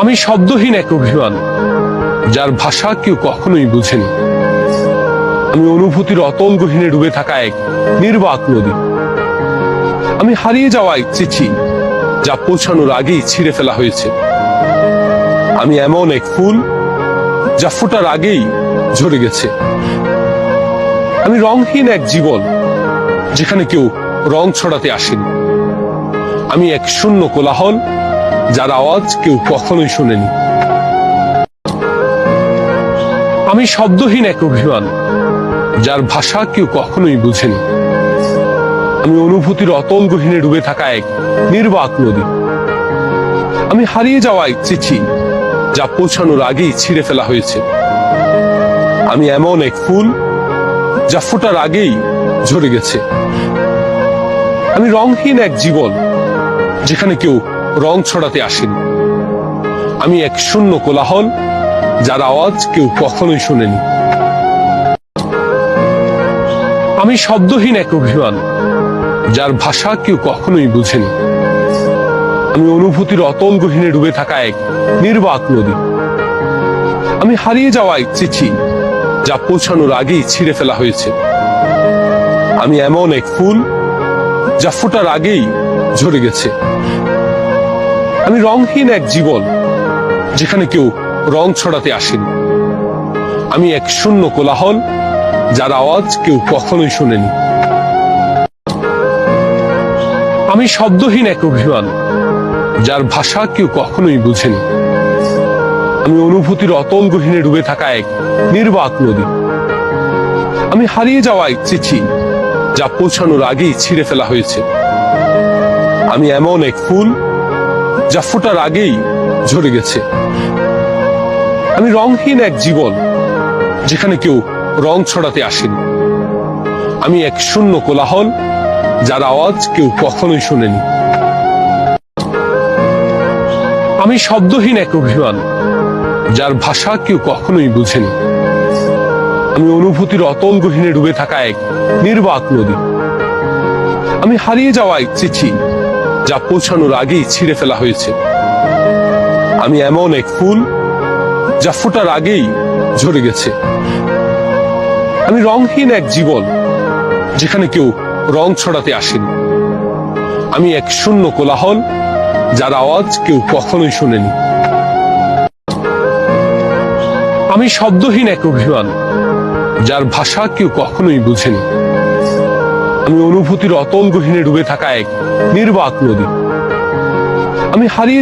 আমি শব্দহীন এক অভিমান, যার ভাষা কেউ কখনোই বুঝেনি। আমি অনুভূতির অতল গহীনে ডুবে থাকা এক নির্বাক নদী। আমি হারিয়ে যাওয়া এক চিঠি, যা পৌঁছানোর আগেই ছিঁড়ে ফেলা হয়েছে। আমি এমন এক ফুল, যা ফোটার আগেই ঝরে গেছে। আমি রংহীন এক জীবন, যেখানে কেউ রং ছড়াতে আসেনি। আমি এক শূন্য কোলাহল, যার আওয়াজ কেউ কখনোই শোনেনি। আমি শব্দহীন এক অভিমান, যার ভাষা কেউ কখনোই বুঝেনি। আমি অনুভূতির অতল গহীনে ডুবে থাকা এক নির্বাক নদী। আমি হারিয়ে যাওয়া এক চিঠি, যা পৌঁছানোর আগেই ছিঁড়ে ফেলা হয়েছে। আমি এমন এক ফুল, যা ফোটার আগেই ঝরে গেছে। আমি রংহীন এক জীবন, যেখানে কেউ রং ছড়াতে আসেনি। আমি এক শূন্য কোলাহল, যার আওয়াজ কেউ কখনোই শোনেনি। আমি শব্দহীন এক অভিমান, যার ভাষা কেউ কখনোই বুঝেনি। আমি অনুভূতির অতল গহীনে ডুবে থাকা এক নির্বাক নদী। আমি হারিয়ে যাওয়া এক চিঠি, যা পৌঁছানোর আগেই ছিঁড়ে ফেলা হয়েছে। আমি এমন এক ফুল, যা ফোটার আগেই ঝরে গেছে। আমি রংহীন এক জীবন, যেখানে কেউ রং ছড়াতে আসেনি। আমি এক শূন্য কোলাহল, যার আওয়াজ কেউ কখনোই শোনেনি। আমি শব্দহীন এক অভিমান, যার ভাষা কেউ কখনোই বুঝেনি। আমি অনুভূতির অতল গহীনে ডুবে থাকা এক নির্বাক নদী। আমি হারিয়ে যাওয়া এক চিঠি, যা পৌঁছানোর আগেই ছিঁড়ে ফেলা হয়েছে। আমি এমন এক ফুল, যা ফোটার আগেই ঝরে গেছে। আমি রংহীন এক জীবন, যেখানে কেউ রং ছড়াতে আসেনি। আমি এক শূন্য কোলাহল, যার আওয়াজ কেউ কখনোই শোনেনি। আমি শব্দহীন এক অভিমান, যার ভাষা কেউ কখনোই বুঝেনি। আমি অনুভূতির অতল গহীনে ডুবে থাকা এক নির্বাক নদী। আমি হারিয়ে যাওয়া এক চিঠি, যা পৌঁছানোর আগেই ছিঁড়ে ফেলা হয়েছে। আমি এমন এক ফুল, যা ফোটার আগেই ঝরে গেছে। আমি রংহীন এক জীবন, যেখানে কেউ রং ছড়াতে আসেনি। আমি এক শূন্য কোলাহল, যার আওয়াজ কেউ কখনোই শোনেনি। আমি শব্দহীন এক অভিমান, যার ভাষা কেউ কখনোই বুঝেনি। আমি অনুভূতির অতল গহীনে ডুবে থাকা এক নির্বাক নদী। আমি হারিয়ে